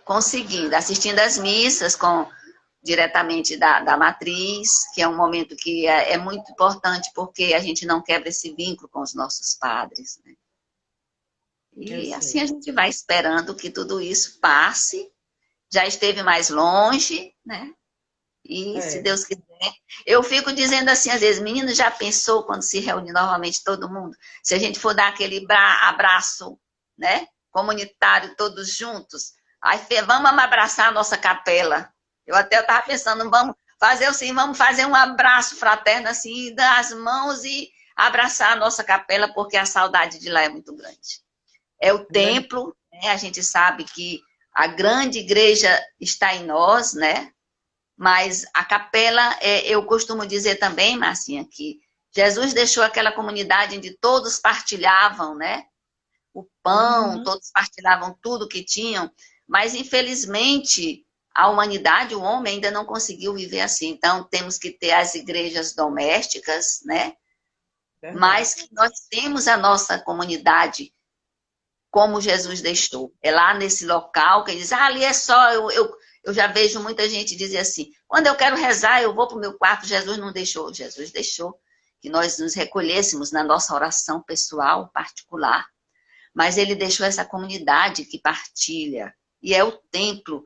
conseguindo, assistindo às missas diretamente da matriz, que é um momento que é muito importante, porque a gente não quebra esse vínculo com os nossos padres, né? E assim a gente vai esperando que tudo isso passe, já esteve mais longe, né? E se Deus quiser, eu fico dizendo assim, às vezes, menino, já pensou quando se reúne novamente todo mundo? Se a gente for dar aquele abraço, né, comunitário, todos juntos, aí vamos abraçar a nossa capela. Eu até estava pensando, vamos fazer um abraço fraterno, assim, dar as mãos e abraçar a nossa capela, porque a saudade de lá é muito grande. É o templo, né? A gente sabe que a grande igreja está em nós, né? Mas a capela, eu costumo dizer também, Marcinha, que Jesus deixou aquela comunidade onde todos partilhavam, né? O pão, todos partilhavam tudo que tinham, mas infelizmente a humanidade, o homem ainda não conseguiu viver assim. Então temos que ter as igrejas domésticas, né? Mas que nós temos a nossa comunidade como Jesus deixou. É lá nesse local que ele diz, ali é só, eu já vejo muita gente dizer assim, quando eu quero rezar, eu vou para o meu quarto, Jesus não deixou. Jesus deixou que nós nos recolhêssemos na nossa oração pessoal, particular, mas ele deixou essa comunidade que partilha, e é o templo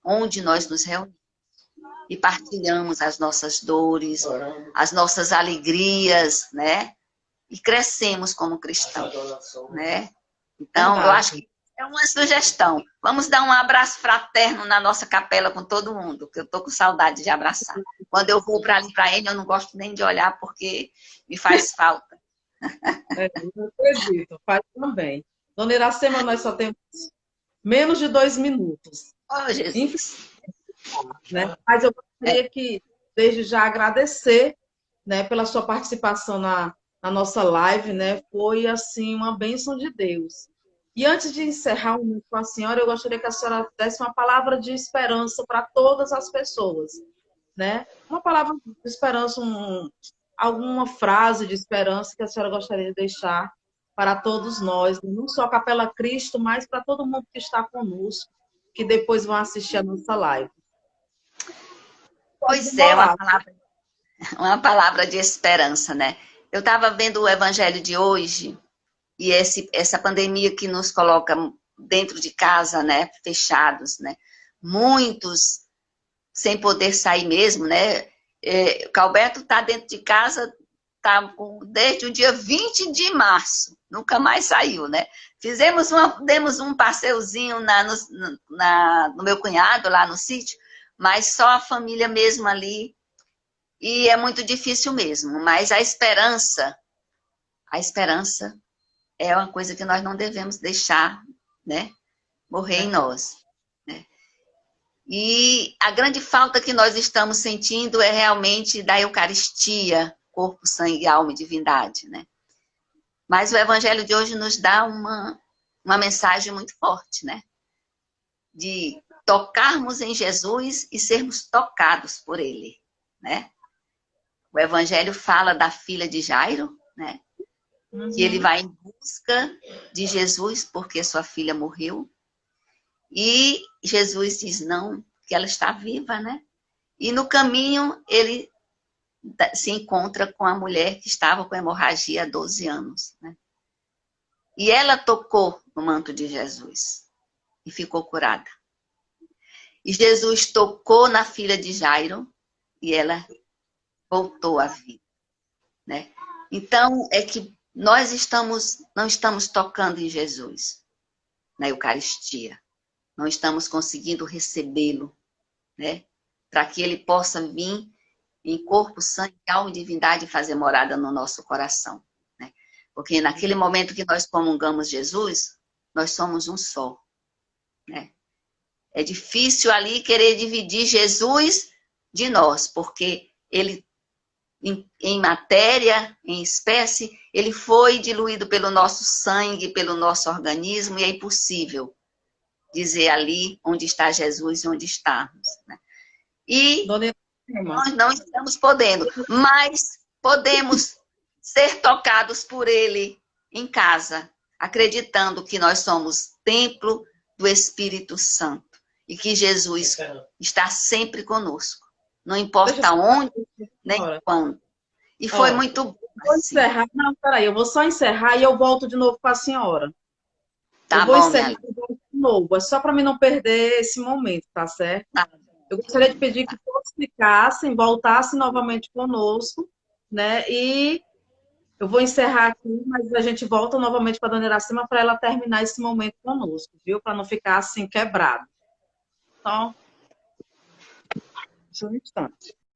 onde nós nos reunimos e partilhamos as nossas dores, as nossas alegrias, né? E crescemos como cristãos, né? Então, eu acho que É uma sugestão. Vamos dar um abraço fraterno na nossa capela com todo mundo, que eu estou com saudade de abraçar. Quando eu vou para ali para ele, eu não gosto nem de olhar, porque me faz falta. Eu acredito, faz também. Dona Iracema, nós só temos menos de 2 minutos. Oh, Jesus! Né? Mas eu gostaria que, desde já, agradecer, né, pela sua participação na nossa live, né? Foi, assim, uma bênção de Deus. E antes de encerrar com a senhora, eu gostaria que a senhora desse uma palavra de esperança para todas as pessoas, né? Uma palavra de esperança, alguma frase de esperança que a senhora gostaria de deixar para todos nós, não só a Capela Cristo, mas para todo mundo que está conosco, que depois vão assistir a nossa live. Pois é, uma palavra de esperança, né? Eu estava vendo o evangelho de hoje, e essa pandemia que nos coloca dentro de casa, né, fechados, né, muitos sem poder sair mesmo, né, o Calberto está dentro de casa desde o dia 20 de março, nunca mais saiu, né, demos um passeuzinho no meu cunhado, lá no sítio, mas só a família mesmo ali, e é muito difícil mesmo, mas a esperança é uma coisa que nós não devemos deixar, né, morrer em nós. Né? E a grande falta que nós estamos sentindo é realmente da Eucaristia, corpo, sangue, alma e divindade. Né? Mas o Evangelho de hoje nos dá uma mensagem muito forte, né? De tocarmos em Jesus e sermos tocados por Ele. Né? O Evangelho fala da filha de Jairo, né? Que ele vai em busca de Jesus porque sua filha morreu. E Jesus diz não, que ela está viva, né? E no caminho ele se encontra com a mulher que estava com hemorragia há 12 anos, né? E ela tocou no manto de Jesus e ficou curada. E Jesus tocou na filha de Jairo e ela voltou à vida, né? Então, é que nós não estamos tocando em Jesus, na Eucaristia. Não estamos conseguindo recebê-lo, né? Para que ele possa vir em corpo, sangue, alma e divindade e fazer morada no nosso coração. Né? Porque naquele momento que nós comungamos Jesus, nós somos um só. Né? É difícil ali querer dividir Jesus de nós, porque ele em matéria, em espécie, ele foi diluído pelo nosso sangue, pelo nosso organismo, e é impossível dizer ali onde está Jesus e onde estamos. Né? E nós não estamos podendo, mas podemos ser tocados por ele em casa, acreditando que nós somos templo do Espírito Santo e que Jesus está sempre conosco. Não importa onde, nem quando. E foi muito bom. Vou encerrar. Não, peraí, eu vou só encerrar e eu volto de novo com a senhora. Tá eu vou bom, encerrar e volto de novo. É só para mim não perder esse momento, tá certo? Tá. Eu gostaria de pedir que todos ficassem, voltassem novamente conosco, né? E eu vou encerrar aqui, mas a gente volta novamente para a dona Iracema para ela terminar esse momento conosco, viu? Para não ficar assim quebrado. Então, só um instante.